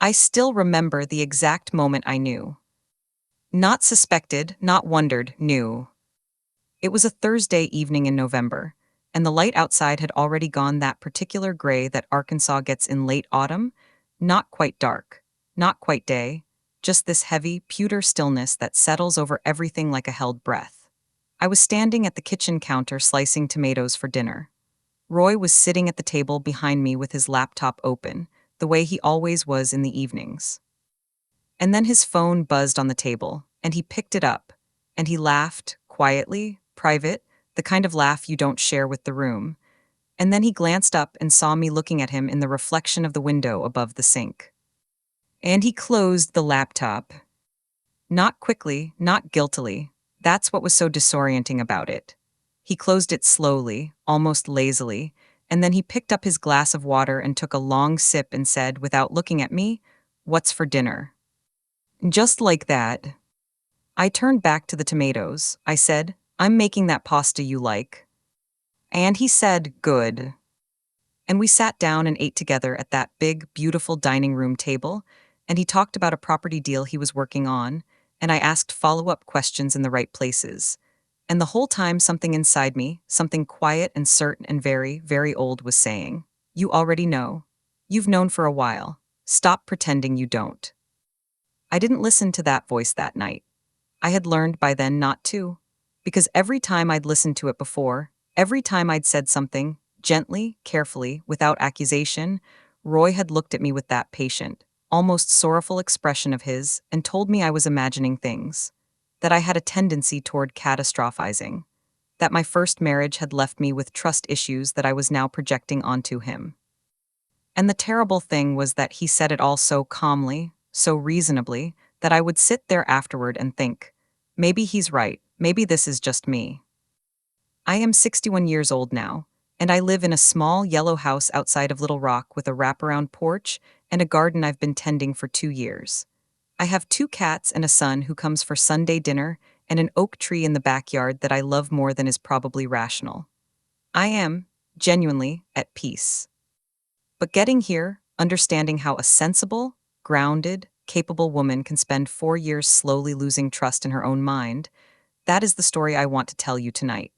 I still remember the exact moment I knew. Not suspected, not wondered, knew. It was a Thursday evening in November, and the light outside had already gone that particular gray that Arkansas gets in late autumn. Not quite dark, not quite day, just this heavy, pewter stillness that settles over everything like a held breath. I was standing at the kitchen counter slicing tomatoes for dinner. Roy was sitting at the table behind me with his laptop open, the way he always was in the evenings. And then his phone buzzed on the table, and he picked it up, and he laughed, quietly, private, the kind of laugh you don't share with the room. And then he glanced up and saw me looking at him in the reflection of the window above the sink. And he closed the laptop. Not quickly, not guiltily. That's what was so disorienting about it. He closed it slowly, almost lazily, and then he picked up his glass of water and took a long sip and said, without looking at me, "What's for dinner?" Just like that. I turned back to the tomatoes. I said, "I'm making that pasta you like." And he said, "Good." And we sat down and ate together at that big, beautiful dining room table, and he talked about a property deal he was working on, and I asked follow-up questions in the right places. And the whole time something inside me, something quiet and certain and very, very old was saying, "You already know. You've known for a while. Stop pretending you don't." I didn't listen to that voice that night. I had learned by then not to, because every time I'd listened to it before, every time I'd said something, gently, carefully, without accusation, Roy had looked at me with that patient, almost sorrowful expression of his and told me I was imagining things, that I had a tendency toward catastrophizing, that my first marriage had left me with trust issues that I was now projecting onto him. And the terrible thing was that he said it all so calmly, so reasonably, that I would sit there afterward and think, maybe he's right, maybe this is just me. I am 61 years old now, and I live in a small yellow house outside of Little Rock with a wraparound porch and a garden I've been tending for 2 years. I have 2 cats and a son who comes for Sunday dinner and an oak tree in the backyard that I love more than is probably rational. I am, genuinely, at peace. But getting here, understanding how a sensible, grounded, capable woman can spend 4 years slowly losing trust in her own mind, that is the story I want to tell you tonight.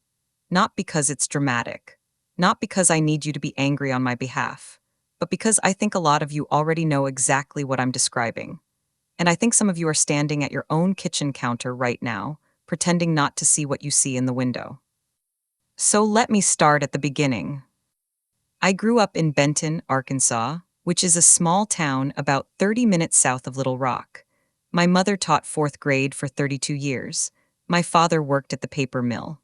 Not because it's dramatic, not because I need you to be angry on my behalf, but because I think a lot of you already know exactly what I'm describing. And I think some of you are standing at your own kitchen counter right now, pretending not to see what you see in the window. So let me start at the beginning. I grew up in Benton, Arkansas, which is a small town about 30 minutes south of Little Rock. My mother taught 4th grade for 32 years. My father worked at the paper mill.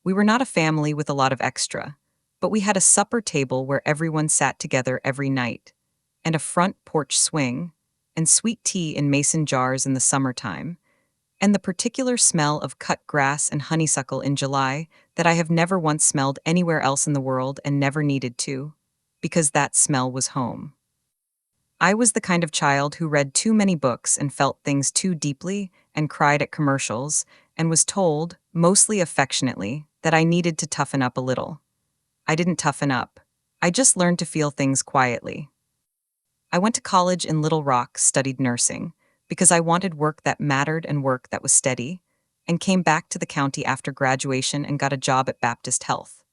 We were not a family with a lot of extra, but we had a supper table where everyone sat together every night, and a front porch swing, and sweet tea in mason jars in the summertime, and the particular smell of cut grass and honeysuckle in July that I have never once smelled anywhere else in the world and never needed to, because that smell was home. I was the kind of child who read too many books and felt things too deeply and cried at commercials and was told, mostly affectionately, that I needed to toughen up a little. I didn't toughen up. I just learned to feel things quietly. I went to college in Little Rock, studied nursing, because I wanted work that mattered and work that was steady, and came back to the county after graduation and got a job at Baptist Health.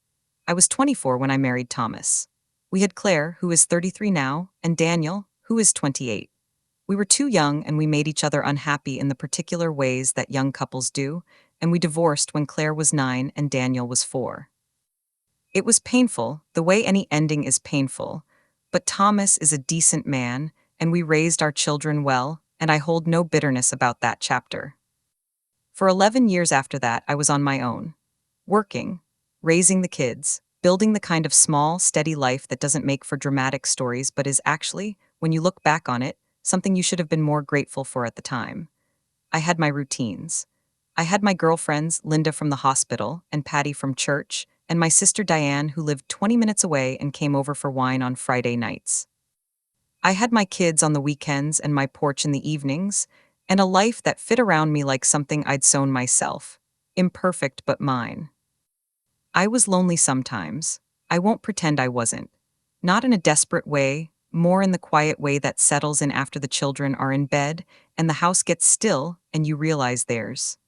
I was 24 when I married Thomas. We had Claire, who is 33 now, and Daniel, who is 28. We were too young and we made each other unhappy in the particular ways that young couples do, and we divorced when Claire was 9 and Daniel was 4. It was painful, the way any ending is painful, but Thomas is a decent man, and we raised our children well, and I hold no bitterness about that chapter. For 11 years after that, I was on my own, working, raising the kids, building the kind of small, steady life that doesn't make for dramatic stories but is actually, when you look back on it, something you should have been more grateful for at the time. I had my routines. I had my girlfriends, Linda from the hospital and Patty from church, and my sister Diane, who lived 20 minutes away and came over for wine on Friday nights. I had my kids on the weekends and my porch in the evenings, and a life that fit around me like something I'd sewn myself, imperfect but mine. I was lonely sometimes. I won't pretend I wasn't. Not in a desperate way, more in the quiet way that settles in after the children are in bed and the house gets still and you realize there's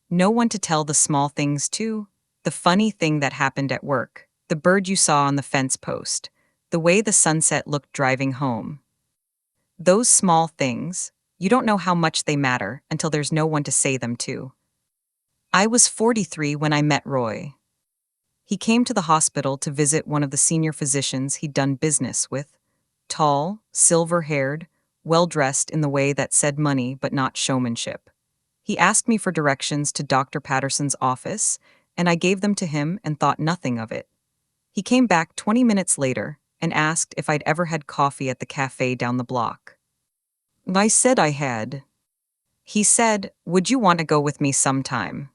no one to tell the small things to. The funny thing that happened at work, the bird you saw on the fence post, the way the sunset looked driving home. Those small things, you don't know how much they matter until there's no one to say them to. I was 43 when I met Roy. He came to the hospital to visit one of the senior physicians he'd done business with. Tall, silver-haired, well-dressed in the way that said money but not showmanship. He asked me for directions to Dr. Patterson's office, and I gave them to him and thought nothing of it. He came back 20 minutes later and asked if I'd ever had coffee at the cafe down the block. I said I had. He said, "Would you want to go with me sometime?"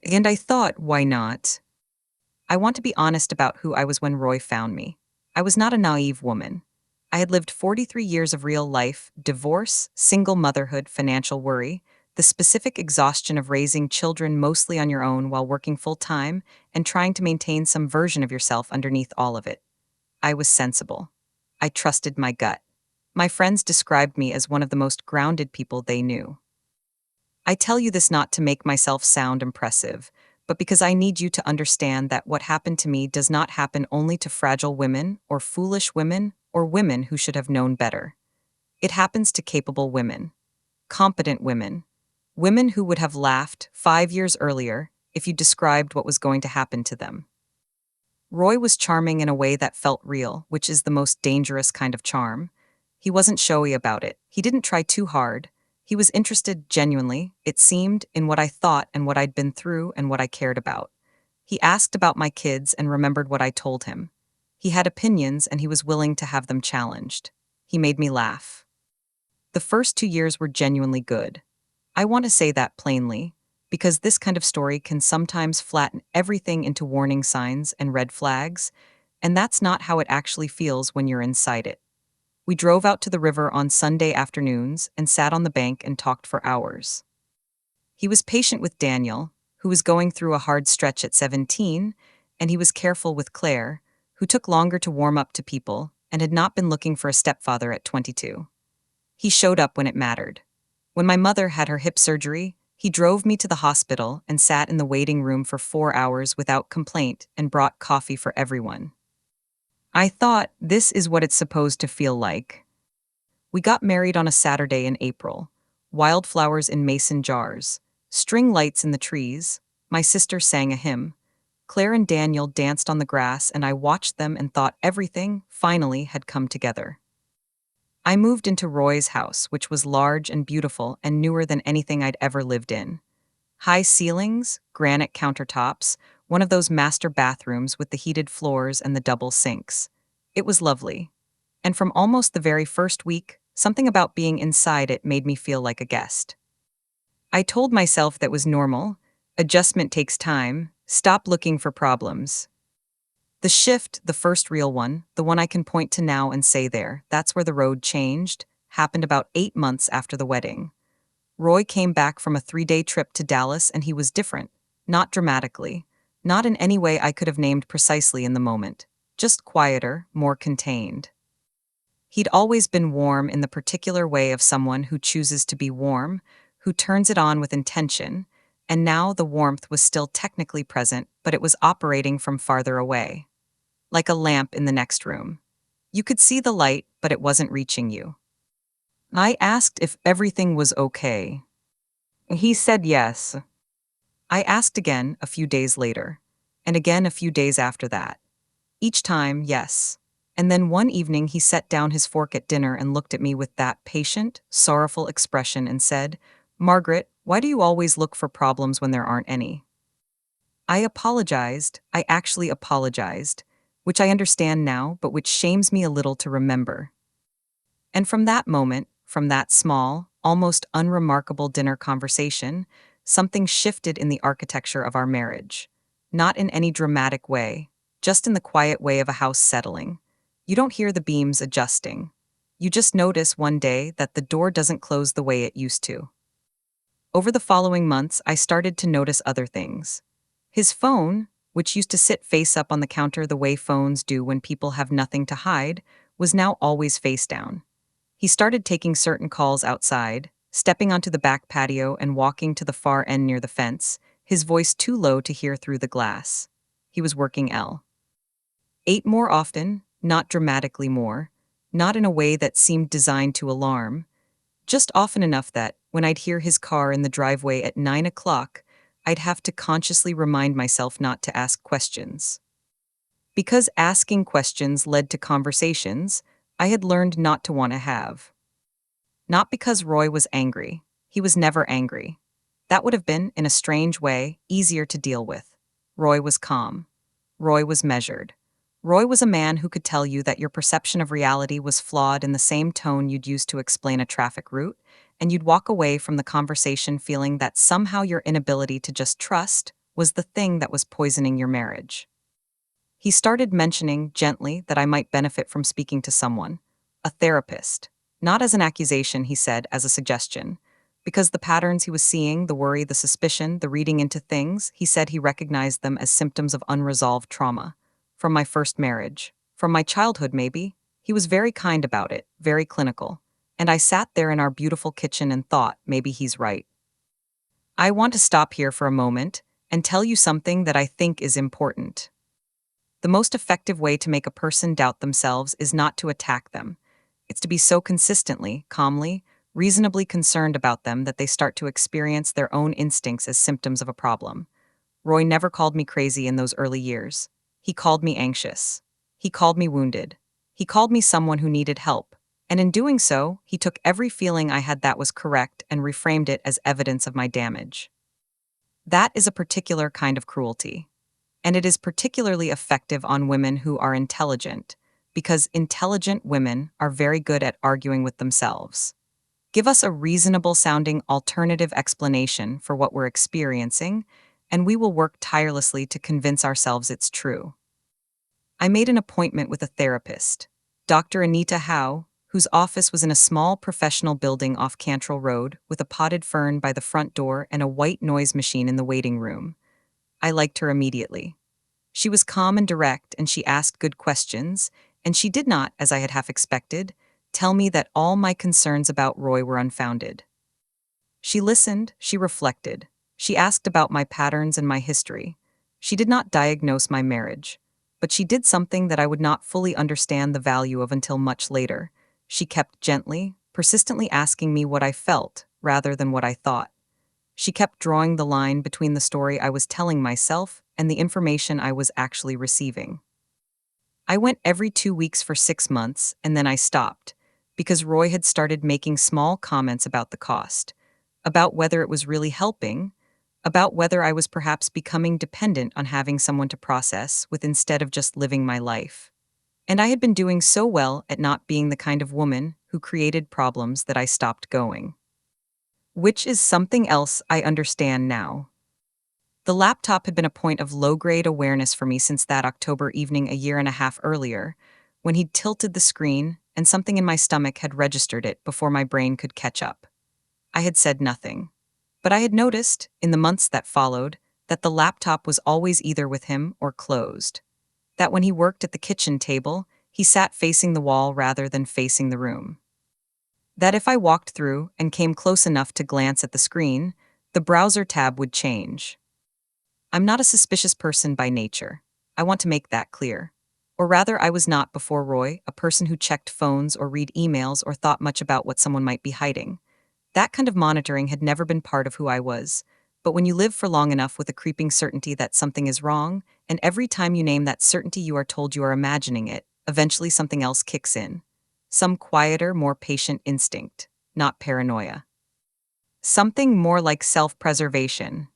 And I thought, why not? I want to be honest about who I was when Roy found me. I was not a naive woman. I had lived 43 years of real life, divorce, single motherhood, financial worry, the specific exhaustion of raising children mostly on your own while working full-time and trying to maintain some version of yourself underneath all of it. I was sensible. I trusted my gut. My friends described me as one of the most grounded people they knew. I tell you this not to make myself sound impressive, but because I need you to understand that what happened to me does not happen only to fragile women or foolish women or women who should have known better. It happens to capable women, competent women, women who would have laughed 5 years earlier if you described what was going to happen to them. Roy was charming in a way that felt real, which is the most dangerous kind of charm. He wasn't showy about it. He didn't try too hard. He was interested genuinely, it seemed, in what I thought and what I'd been through and what I cared about. He asked about my kids and remembered what I told him. He had opinions and he was willing to have them challenged. He made me laugh. The first 2 years were genuinely good. I want to say that plainly, because this kind of story can sometimes flatten everything into warning signs and red flags, and that's not how it actually feels when you're inside it. We drove out to the river on Sunday afternoons and sat on the bank and talked for hours. He was patient with Daniel, who was going through a hard stretch at 17, and he was careful with Claire, who took longer to warm up to people and had not been looking for a stepfather at 22. He showed up when it mattered. When my mother had her hip surgery, he drove me to the hospital and sat in the waiting room for 4 hours without complaint and brought coffee for everyone. I thought, this is what it's supposed to feel like. We got married on a Saturday in April. Wildflowers in mason jars, string lights in the trees. My sister sang a hymn. Claire and Daniel danced on the grass and I watched them and thought everything, finally, had come together. I moved into Roy's house, which was large and beautiful and newer than anything I'd ever lived in. High ceilings, granite countertops, one of those master bathrooms with the heated floors and the double sinks. It was lovely. And from almost the very first week, something about being inside it made me feel like a guest. I told myself that was normal. Adjustment takes time. Stop looking for problems. The shift, the first real one, the one I can point to now and say that's where the road changed, happened about 8 months after the wedding. Roy came back from a 3-day trip to Dallas and he was different, not dramatically, not in any way I could have named precisely in the moment, just quieter, more contained. He'd always been warm in the particular way of someone who chooses to be warm, who turns it on with intention, and now the warmth was still technically present, but it was operating from farther away. Like a lamp in the next room. You could see the light, but it wasn't reaching you. I asked if everything was okay. He said yes. I asked again a few days later, and again a few days after that. Each time, yes. And then one evening he set down his fork at dinner and looked at me with that patient, sorrowful expression and said, "Margaret, why do you always look for problems when there aren't any?" I apologized. I actually apologized, which I understand now, but which shames me a little to remember. And from that moment, from that small, almost unremarkable dinner conversation, something shifted in the architecture of our marriage. Not in any dramatic way, just in the quiet way of a house settling. You don't hear the beams adjusting. You just notice one day that the door doesn't close the way it used to. Over the following months, I started to notice other things. His phone, which used to sit face up on the counter the way phones do when people have nothing to hide, was now always face down. He started taking certain calls outside, stepping onto the back patio and walking to the far end near the fence, his voice too low to hear through the glass. He was working L. 8 more often, not dramatically more, not in a way that seemed designed to alarm, just often enough that, when I'd hear his car in the driveway at 9 o'clock, I'd have to consciously remind myself not to ask questions. Because asking questions led to conversations I had learned not to want to have. Not because Roy was angry. He was never angry. That would have been, in a strange way, easier to deal with. Roy was calm. Roy was measured. Roy was a man who could tell you that your perception of reality was flawed in the same tone you'd use to explain a traffic route, and you'd walk away from the conversation feeling that somehow your inability to just trust was the thing that was poisoning your marriage. He started mentioning, gently, that I might benefit from speaking to someone, a therapist. Not as an accusation, he said, as a suggestion. Because the patterns he was seeing, the worry, the suspicion, the reading into things, he said he recognized them as symptoms of unresolved trauma. From my first marriage. From my childhood, maybe. He was very kind about it, very clinical. And I sat there in our beautiful kitchen and thought, maybe he's right. I want to stop here for a moment and tell you something that I think is important. The most effective way to make a person doubt themselves is not to attack them. It's to be so consistently, calmly, reasonably concerned about them that they start to experience their own instincts as symptoms of a problem. Roy never called me crazy in those early years. He called me anxious. He called me wounded. He called me someone who needed help. And in doing so, he took every feeling I had that was correct and reframed it as evidence of my damage. That is a particular kind of cruelty. And it is particularly effective on women who are intelligent, because intelligent women are very good at arguing with themselves. Give us a reasonable-sounding alternative explanation for what we're experiencing, and we will work tirelessly to convince ourselves it's true. I made an appointment with a therapist, Dr. Anita Howe, whose office was in a small professional building off Cantrell Road with a potted fern by the front door and a white noise machine in the waiting room. I liked her immediately. She was calm and direct, and she asked good questions, and she did not, as I had half expected, tell me that all my concerns about Roy were unfounded. She listened, she reflected. She asked about my patterns and my history. She did not diagnose my marriage, but she did something that I would not fully understand the value of until much later. She kept gently, persistently asking me what I felt, rather than what I thought. She kept drawing the line between the story I was telling myself and the information I was actually receiving. I went every 2 weeks for 6 months, and then I stopped, because Roy had started making small comments about the cost, about whether it was really helping, about whether I was perhaps becoming dependent on having someone to process with instead of just living my life. And I had been doing so well at not being the kind of woman who created problems that I stopped going. Which is something else I understand now. The laptop had been a point of low-grade awareness for me since that October evening a year and a half earlier, when he'd tilted the screen and something in my stomach had registered it before my brain could catch up. I had said nothing. But I had noticed, in the months that followed, that the laptop was always either with him or closed. That when he worked at the kitchen table, he sat facing the wall rather than facing the room. That if I walked through and came close enough to glance at the screen, the browser tab would change. I'm not a suspicious person by nature. I want to make that clear. Or rather, I was not before Roy, a person who checked phones or read emails or thought much about what someone might be hiding. That kind of monitoring had never been part of who I was. But when you live for long enough with a creeping certainty that something is wrong, and every time you name that certainty you are told you are imagining it, eventually something else kicks in. Some quieter, more patient instinct, not paranoia. Something more like self-preservation.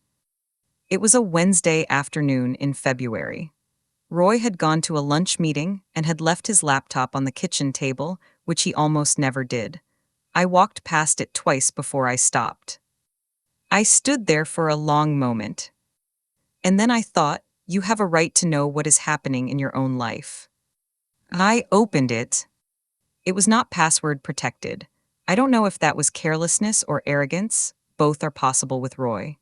It was a Wednesday afternoon in February. Roy had gone to a lunch meeting and had left his laptop on the kitchen table, which he almost never did. I walked past it twice before I stopped. I stood there for a long moment. And then I thought, you have a right to know what is happening in your own life. I opened it. It was not password protected. I don't know if that was carelessness or arrogance. Both are possible with Roy.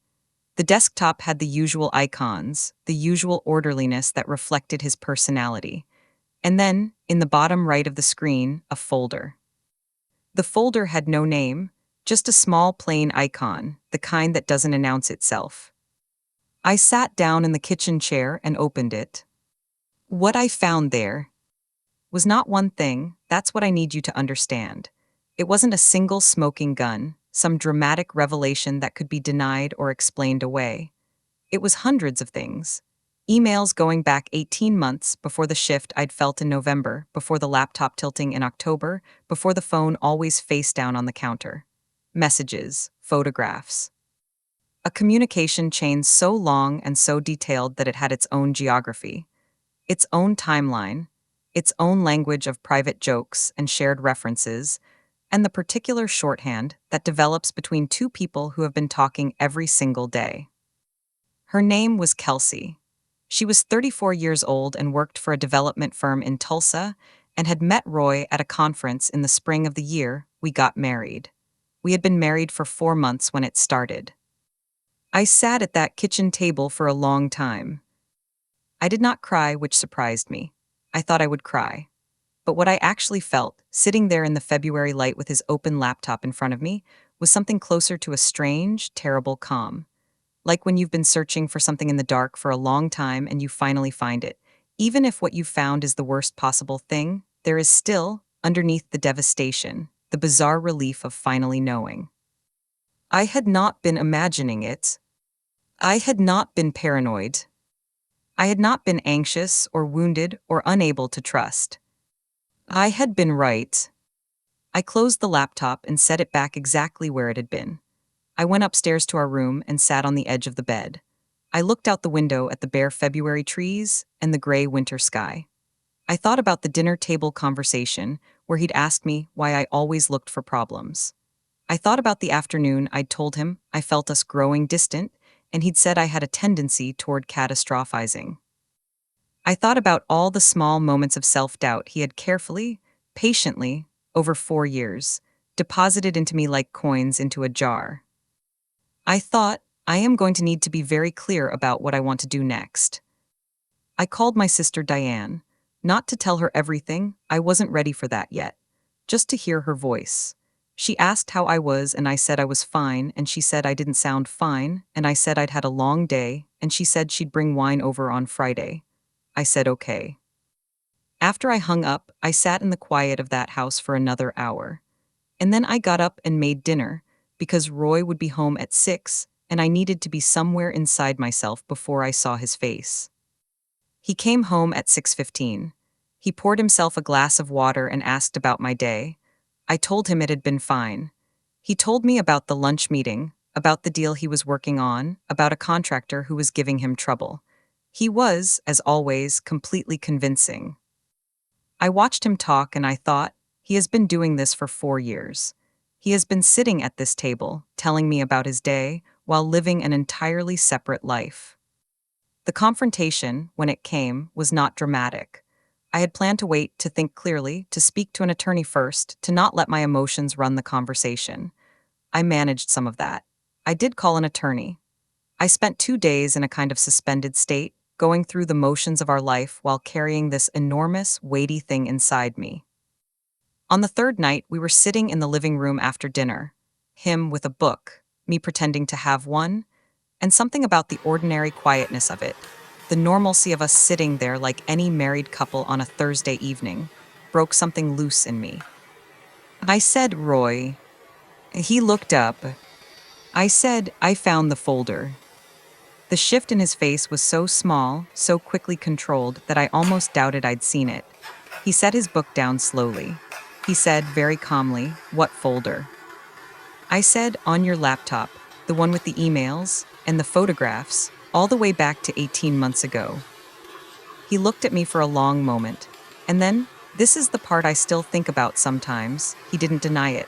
The desktop had the usual icons, the usual orderliness that reflected his personality. And then, in the bottom right of the screen, a folder. The folder had no name, just a small plain icon, the kind that doesn't announce itself. I sat down in the kitchen chair and opened it. What I found there was not one thing, that's what I need you to understand. It wasn't a single smoking gun, some dramatic revelation that could be denied or explained away. It was hundreds of things. Emails going back 18 months before the shift I'd felt in November, before the laptop tilting in October, before the phone always face down on the counter. Messages, photographs. A communication chain so long and so detailed that it had its own geography, its own timeline, its own language of private jokes and shared references, and the particular shorthand that develops between two people who have been talking every single day. Her name was Kelsey. She was 34 years old and worked for a development firm in Tulsa and had met Roy at a conference in the spring of the year we got married. We had been married for 4 months when it started. I sat at that kitchen table for a long time. I did not cry, which surprised me. I thought I would cry. But what I actually felt, sitting there in the February light with his open laptop in front of me, was something closer to a strange, terrible calm. Like when you've been searching for something in the dark for a long time and you finally find it. Even if what you found is the worst possible thing, there is still, underneath the devastation, the bizarre relief of finally knowing. I had not been imagining it. I had not been paranoid. I had not been anxious or wounded or unable to trust. I had been right. I closed the laptop and set it back exactly where it had been. I went upstairs to our room and sat on the edge of the bed. I looked out the window at the bare February trees and the gray winter sky. I thought about the dinner table conversation where he'd asked me why I always looked for problems. I thought about the afternoon I'd told him I felt us growing distant, and he'd said I had a tendency toward catastrophizing. I thought about all the small moments of self-doubt he had carefully, patiently, over 4 years, deposited into me like coins into a jar. I thought, I am going to need to be very clear about what I want to do next. I called my sister Diane, not to tell her everything, I wasn't ready for that yet, just to hear her voice. She asked how I was and I said I was fine, and she said I didn't sound fine, and I said I'd had a long day, and she said she'd bring wine over on Friday. I said okay. After I hung up, I sat in the quiet of that house for another hour. And then I got up and made dinner, because Roy would be home at 6, and I needed to be somewhere inside myself before I saw his face. He came home at 6:15. He poured himself a glass of water and asked about my day. I told him it had been fine. He told me about the lunch meeting, about the deal he was working on, about a contractor who was giving him trouble. He was, as always, completely convincing. I watched him talk and I thought, he has been doing this for 4 years. He has been sitting at this table, telling me about his day, while living an entirely separate life. The confrontation, when it came, was not dramatic. I had planned to wait, to think clearly, to speak to an attorney first, to not let my emotions run the conversation. I managed some of that. I did call an attorney. I spent 2 days in a kind of suspended state, going through the motions of our life while carrying this enormous, weighty thing inside me. On the third night, we were sitting in the living room after dinner, him with a book, me pretending to have one, and something about the ordinary quietness of it, the normalcy of us sitting there like any married couple on a Thursday evening, broke something loose in me. I said, Roy. He looked up. I said, I found the folder. The shift in his face was so small, so quickly controlled, that I almost doubted I'd seen it. He set his book down slowly. He said, very calmly, what folder? I said, on your laptop, the one with the emails and the photographs, all the way back to 18 months ago. He looked at me for a long moment, and then, this is the part I still think about sometimes, he didn't deny it,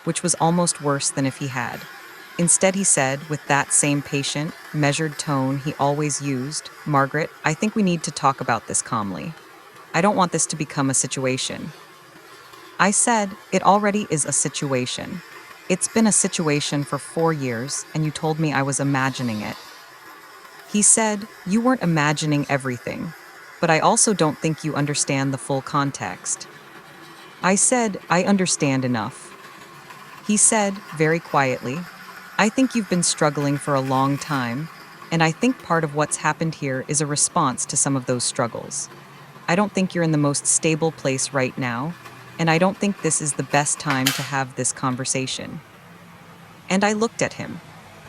which was almost worse than if he had. Instead, he said, with that same patient, measured tone he always used, Margaret, I think we need to talk about this calmly. I don't want this to become a situation. I said, it already is a situation. It's been a situation for 4 years, and you told me I was imagining it. He said, you weren't imagining everything. but I also don't think you understand the full context. I said, I understand enough. He said, very quietly, I think you've been struggling for a long time, and I think part of what's happened here is a response to some of those struggles. I don't think you're in the most stable place right now, and I don't think this is the best time to have this conversation. And I looked at him.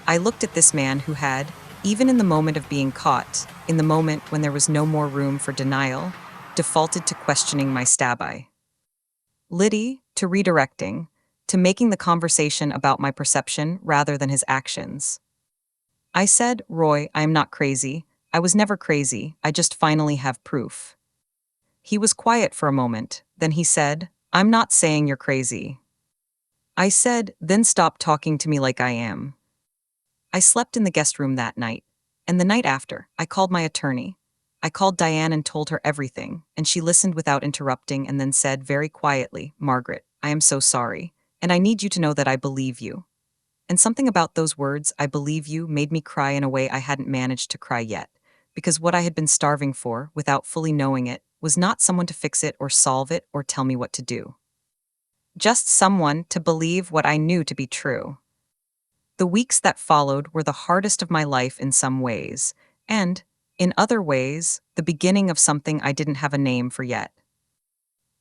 I looked at this man who had, even in the moment of being caught, in the moment when there was no more room for denial, defaulted to questioning my stab-eye. Liddy, to redirecting, to making the conversation about my perception rather than his actions. I said, Roy, I am not crazy. I was never crazy. I just finally have proof. He was quiet for a moment. Then he said, I'm not saying you're crazy. I said, then stop talking to me like I am. I slept in the guest room that night. And the night after, I called my attorney. I called Diane and told her everything, and she listened without interrupting and then said very quietly, Margaret, I am so sorry, and I need you to know that I believe you. And something about those words, I believe you, made me cry in a way I hadn't managed to cry yet, because what I had been starving for, without fully knowing it, was not someone to fix it or solve it or tell me what to do. Just someone to believe what I knew to be true. The weeks that followed were the hardest of my life in some ways, and, in other ways, the beginning of something I didn't have a name for yet.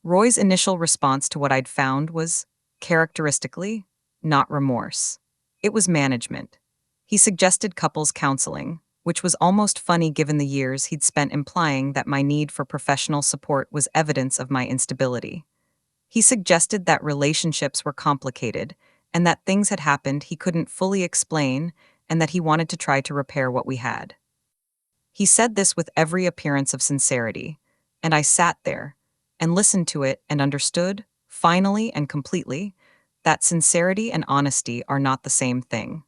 Roy's initial response to what I'd found was, characteristically, not remorse. It was management. He suggested couples counseling, which was almost funny given the years he'd spent implying that my need for professional support was evidence of my instability. He suggested that relationships were complicated, and that things had happened he couldn't fully explain, and that he wanted to try to repair what we had. He said this with every appearance of sincerity, and I sat there and listened to it and understood, finally and completely, that sincerity and honesty are not the same thing.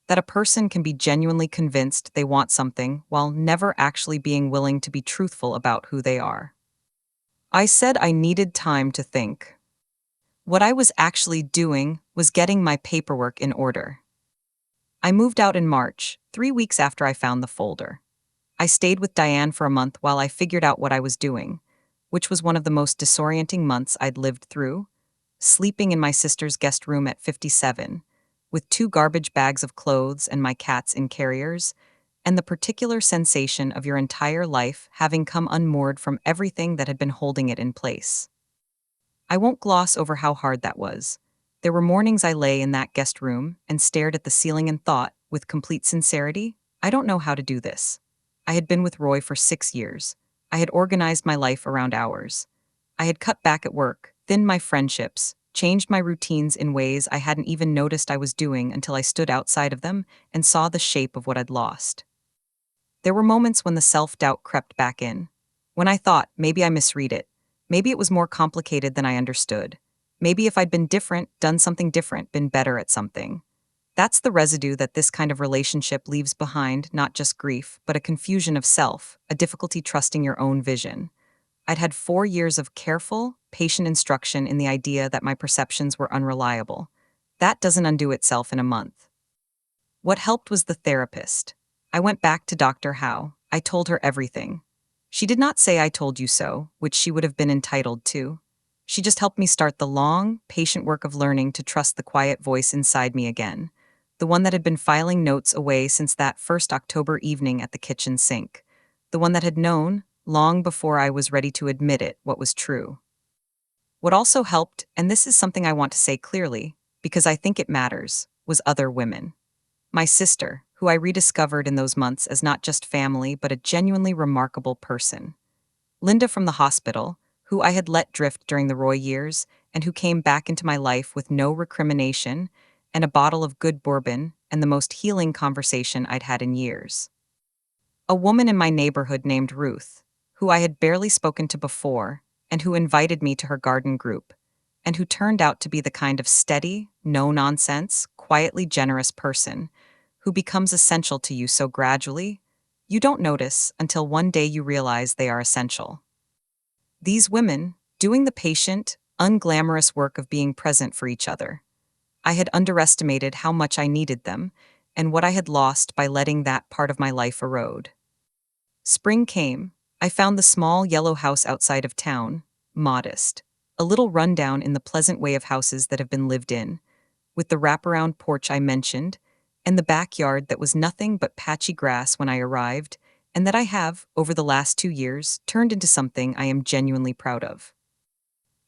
That a person can be genuinely convinced they want something while never actually being willing to be truthful about who they are. I said I needed time to think. What I was actually doing was getting my paperwork in order. I moved out in March, 3 weeks after I found the folder. I stayed with Diane for a month while I figured out what I was doing, which was one of the most disorienting months I'd lived through, sleeping in my sister's guest room at 57, with 2 garbage bags of clothes and my cats in carriers, and the particular sensation of your entire life having come unmoored from everything that had been holding it in place. I won't gloss over how hard that was. There were mornings I lay in that guest room and stared at the ceiling and thought, with complete sincerity, I don't know how to do this. I had been with Roy for 6 years. I had organized my life around hours. I had cut back at work, thinned my friendships, changed my routines in ways I hadn't even noticed I was doing until I stood outside of them and saw the shape of what I'd lost. There were moments when the self-doubt crept back in. When I thought, maybe I misread it. Maybe it was more complicated than I understood. Maybe if I'd been different, done something different, been better at something. That's the residue that this kind of relationship leaves behind, not just grief, but a confusion of self, a difficulty trusting your own vision. I'd had 4 years of careful, patient instruction in the idea that my perceptions were unreliable. That doesn't undo itself in a month. What helped was the therapist. I went back to Dr. Howe. I told her everything. She did not say I told you so, which she would have been entitled to. She just helped me start the long, patient work of learning to trust the quiet voice inside me again, the one that had been filing notes away since that first October evening at the kitchen sink, the one that had known, long before I was ready to admit it, what was true. What also helped, and this is something I want to say clearly, because I think it matters, was other women. My sister, who I rediscovered in those months as not just family but a genuinely remarkable person. Linda from the hospital, who I had let drift during the Roy years and who came back into my life with no recrimination and a bottle of good bourbon and the most healing conversation I'd had in years. A woman in my neighborhood named Ruth, who I had barely spoken to before and who invited me to her garden group, and who turned out to be the kind of steady, no-nonsense, quietly generous person who becomes essential to you so gradually, you don't notice until one day you realize they are essential. These women, doing the patient, unglamorous work of being present for each other. I had underestimated how much I needed them and what I had lost by letting that part of my life erode. Spring came. I found the small yellow house outside of town, modest, a little rundown in the pleasant way of houses that have been lived in, with the wraparound porch I mentioned, and the backyard that was nothing but patchy grass when I arrived, and that I have, over the last 2 years, turned into something I am genuinely proud of.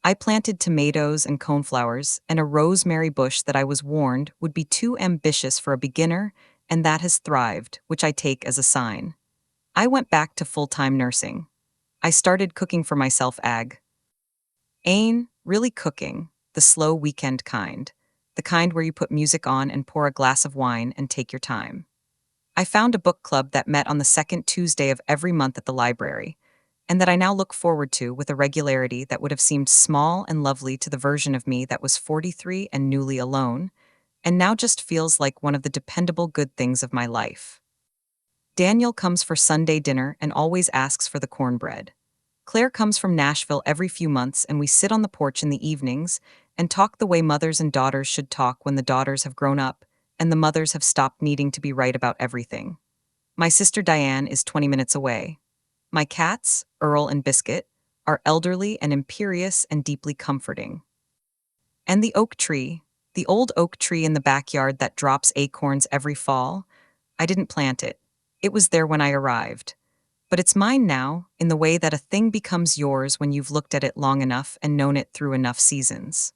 I planted tomatoes and coneflowers and a rosemary bush that I was warned would be too ambitious for a beginner, and that has thrived, which I take as a sign. I went back to full-time nursing. I started cooking for myself Ain, really cooking, the slow weekend kind, the kind where you put music on and pour a glass of wine and take your time. I found a book club that met on the second Tuesday of every month at the library, and that I now look forward to with a regularity that would have seemed small and lovely to the version of me that was 43 and newly alone, and now just feels like one of the dependable good things of my life. Daniel comes for Sunday dinner and always asks for the cornbread. Claire comes from Nashville every few months, and we sit on the porch in the evenings and talk the way mothers and daughters should talk when the daughters have grown up and the mothers have stopped needing to be right about everything. My sister Diane is 20 minutes away. My cats, Earl and Biscuit, are elderly and imperious and deeply comforting. And the old oak tree in the backyard that drops acorns every fall, I didn't plant it. It was there when I arrived. But it's mine now, in the way that a thing becomes yours when you've looked at it long enough and known it through enough seasons.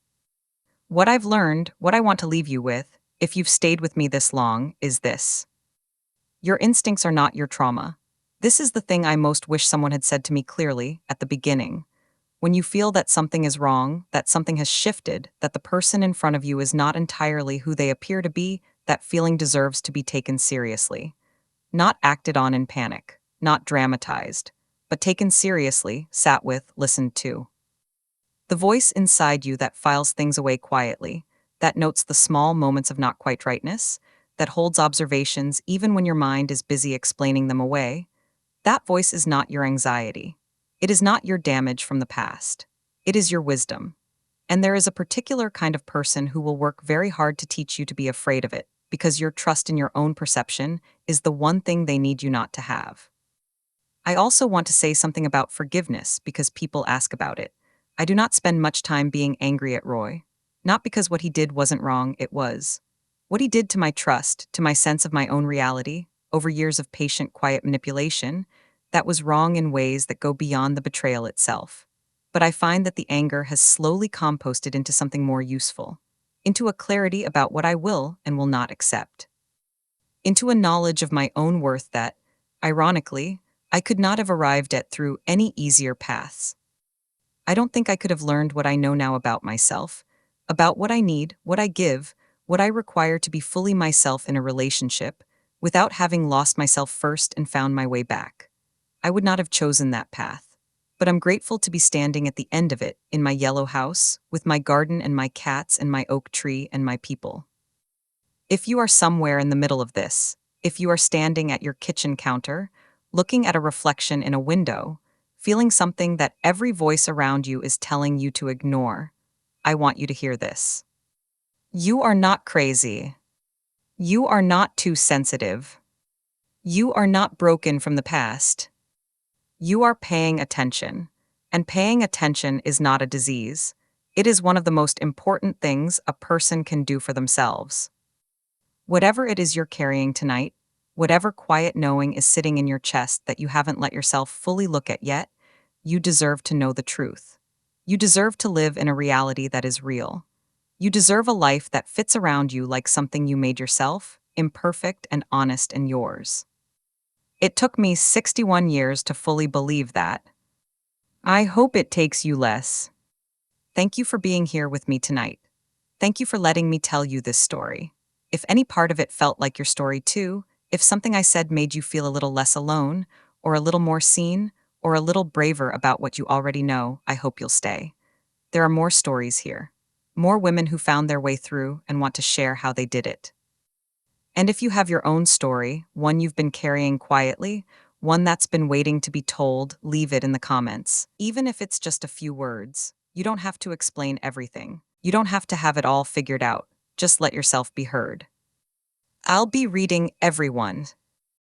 What I've learned, what I want to leave you with, if you've stayed with me this long, is this. Your instincts are not your trauma. This is the thing I most wish someone had said to me clearly, at the beginning. When you feel that something is wrong, that something has shifted, that the person in front of you is not entirely who they appear to be, that feeling deserves to be taken seriously. Not acted on in panic, not dramatized, but taken seriously, sat with, listened to. The voice inside you that files things away quietly, that notes the small moments of not quite rightness, that holds observations even when your mind is busy explaining them away, that voice is not your anxiety. It is not your damage from the past. It is your wisdom. And there is a particular kind of person who will work very hard to teach you to be afraid of it, because your trust in your own perception is the one thing they need you not to have. I also want to say something about forgiveness because people ask about it. I do not spend much time being angry at Roy. Not because what he did wasn't wrong, it was. What he did to my trust, to my sense of my own reality, over years of patient, quiet manipulation, that was wrong in ways that go beyond the betrayal itself. But I find that the anger has slowly composted into something more useful, into a clarity about what I will and will not accept, into a knowledge of my own worth that, ironically, I could not have arrived at through any easier paths. I don't think I could have learned what I know now about myself, about what I need, what I give, what I require to be fully myself in a relationship, without having lost myself first and found my way back. I would not have chosen that path. But I'm grateful to be standing at the end of it, in my yellow house, with my garden and my cats and my oak tree and my people. If you are somewhere in the middle of this, if you are standing at your kitchen counter, looking at a reflection in a window, feeling something that every voice around you is telling you to ignore, I want you to hear this. You are not crazy. You are not too sensitive. You are not broken from the past. You are paying attention. And paying attention is not a disease. It is one of the most important things a person can do for themselves. Whatever it is you're carrying tonight, whatever quiet knowing is sitting in your chest that you haven't let yourself fully look at yet, you deserve to know the truth. You deserve to live in a reality that is real. You deserve a life that fits around you like something you made yourself, imperfect and honest and yours. It took me 61 years to fully believe that. I hope it takes you less. Thank you for being here with me tonight. Thank you for letting me tell you this story. If any part of it felt like your story too, if something I said made you feel a little less alone, or a little more seen, or a little braver about what you already know, I hope you'll stay. There are more stories here. More women who found their way through and want to share how they did it. And if you have your own story, one you've been carrying quietly, one that's been waiting to be told, leave it in the comments. Even if it's just a few words, you don't have to explain everything. You don't have to have it all figured out. Just let yourself be heard. I'll be reading everyone.